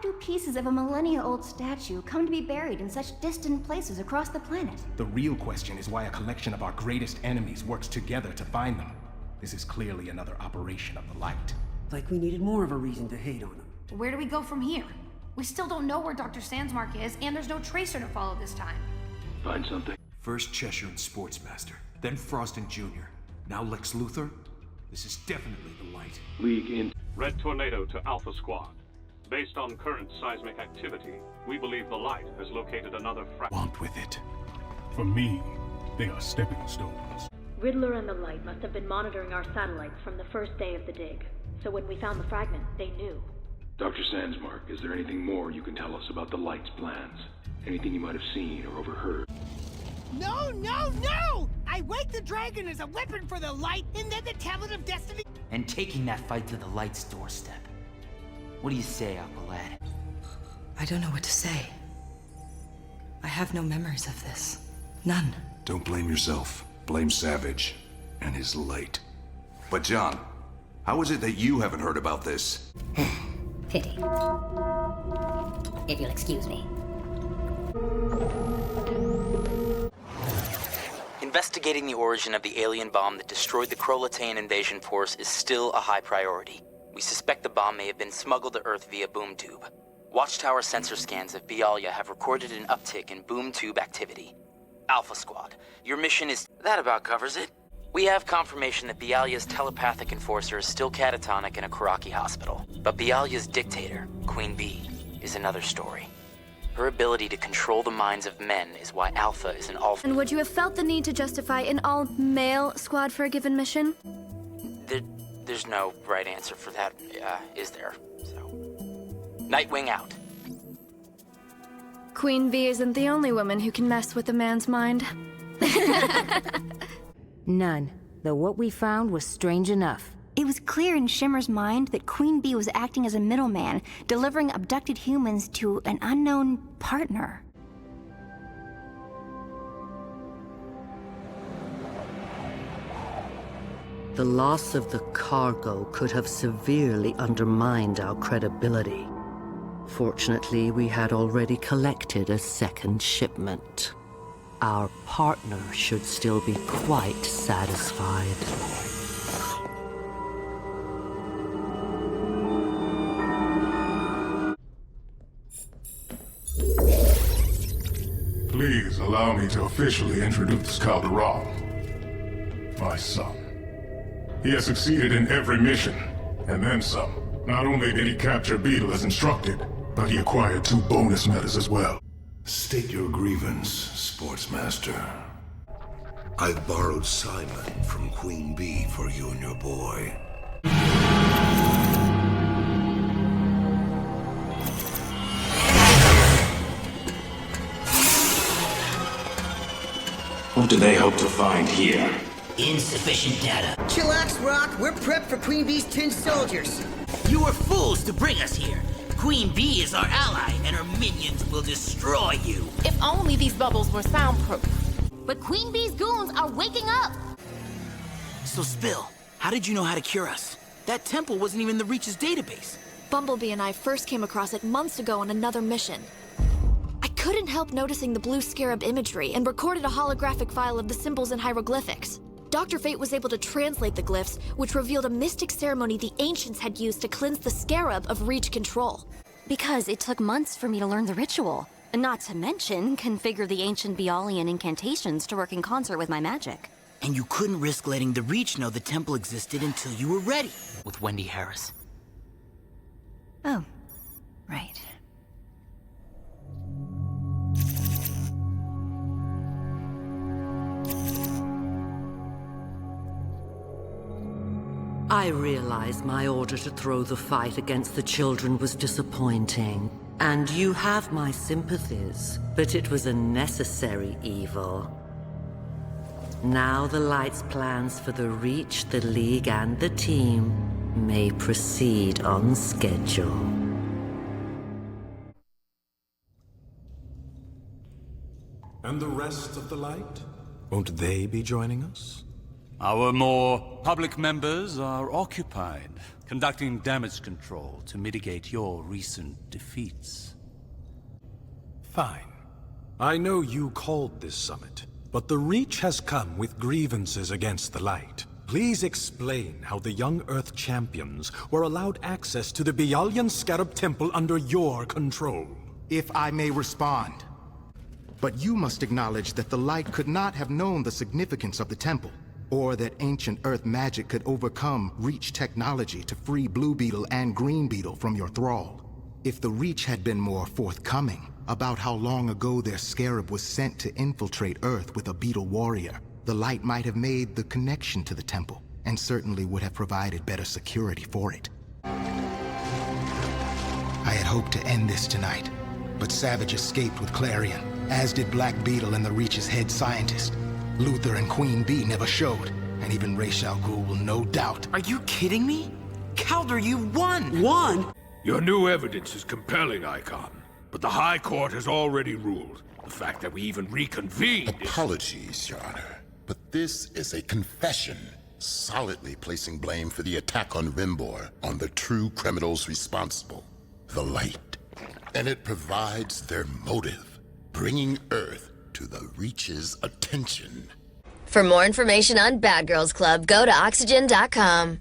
do pieces of a millennia-old statue come to be buried in such distant places across the planet? The real question is why a collection of our greatest enemies works together to find them. This is clearly another operation of the light. Like we needed more of a reason to hate on them. Where do we go from here? We still don't know where Dr. Sandsmark is, and there's no tracer to follow this time. Find something? First Cheshire and Sportsmaster, then Frost and Junior. Now Lex Luthor? This is definitely the light. League in. Red Tornado to Alpha Squad. Based on current seismic activity, we believe the light has located another Want with it. For me, they are stepping stones. Riddler and the Light must have been monitoring our satellites from the first day of the dig. So when we found the fragment, they knew. Dr. Sandsmark, is there anything more you can tell us about the light's plans? Anything you might have seen or overheard? No, no, no! I wake the dragon as a weapon for the light, and then the Tablet of Destiny. And taking that fight to the light's doorstep. What do you say, Aqua Lad? I don't know what to say. I have no memories of this. None. Don't blame yourself. Blame Savage and his light. But John, how is it that you haven't heard about this? Pity. If you'll excuse me. Investigating the origin of the alien bomb that destroyed the Krolataean invasion force is still a high priority. We suspect the bomb may have been smuggled to Earth via boom tube. Watchtower sensor scans of Bialya have recorded an uptick in boom tube activity. Alpha Squad, your mission is... That about covers it. We have confirmation that Bialya's telepathic enforcer is still catatonic in a Karaki hospital. But Bialya's dictator, Queen Bee, is another story. Her ability to control the minds of men is why Alpha is an all... And would you have felt the need to justify an all-male squad for a given mission? There's no right answer for that, is there? So... Nightwing out. Queen Bee isn't the only woman who can mess with a man's mind. None. Though what we found was strange enough. It was clear in Shimmer's mind that Queen Bee was acting as a middleman, delivering abducted humans to an unknown partner. The loss of the cargo could have severely undermined our credibility. Fortunately, we had already collected a second shipment. Our partner should still be quite satisfied. Please allow me to officially introduce Calderon, my son. He has succeeded in every mission, and then some. Not only did he capture Beetle as instructed, but he acquired 2 bonus metas as well. State your grievance, Sportsmaster. I've borrowed Simon from Queen Bee for you and your boy. What do they hope to find here? Insufficient data. Chillax, Rock. We're prepped for Queen Bee's tin soldiers. You were fools to bring us here. Queen Bee is our ally, and her minions will destroy you. If only these bubbles were soundproof. But Queen Bee's goons are waking up! So, Spill, how did you know how to cure us? That temple wasn't even in the Reach's database. Bumblebee and I first came across it months ago on another mission. I couldn't help noticing the blue scarab imagery and recorded a holographic file of the symbols and hieroglyphics. Dr. Fate was able to translate the glyphs, which revealed a mystic ceremony the ancients had used to cleanse the scarab of Reach control. Because it took months for me to learn the ritual. Not to mention, configure the ancient Bialian incantations to work in concert with my magic. And you couldn't risk letting the Reach know the temple existed until you were ready. With Wendy Harris. Oh, right. I realize my order to throw the fight against the children was disappointing. And you have my sympathies, but it was a necessary evil. Now the Light's plans for the Reach, the League, and the team may proceed on schedule. And the rest of the Light? Won't they be joining us? Our more public members are occupied, conducting damage control to mitigate your recent defeats. Fine. I know you called this summit, but the Reach has come with grievances against the Light. Please explain how the young Earth champions were allowed access to the Bialyan Scarab Temple under your control. If I may respond. But you must acknowledge that the Light could not have known the significance of the temple, or that ancient Earth magic could overcome Reach technology to free Blue Beetle and Green Beetle from your thrall. If the Reach had been more forthcoming about how long ago their scarab was sent to infiltrate Earth with a beetle warrior, the Light might have made the connection to the temple, and certainly would have provided better security for it. I had hoped to end this tonight, but Savage escaped with Clarion, as did Black Beetle and the Reach's head scientist. Luther and Queen Bee never showed, and even Ra's al Ghul will no doubt. Are you kidding me? Calder, you won! Won? Your new evidence is compelling, Icon. But the High Court has already ruled. The fact that we even reconvened Apologies, Your Honor, but this is a confession, solidly placing blame for the attack on Rimbor on the true criminals responsible, the Light. And it provides their motive, bringing Earth to the Reach's attention. For more information on Bad Girls Club, go to Oxygen.com.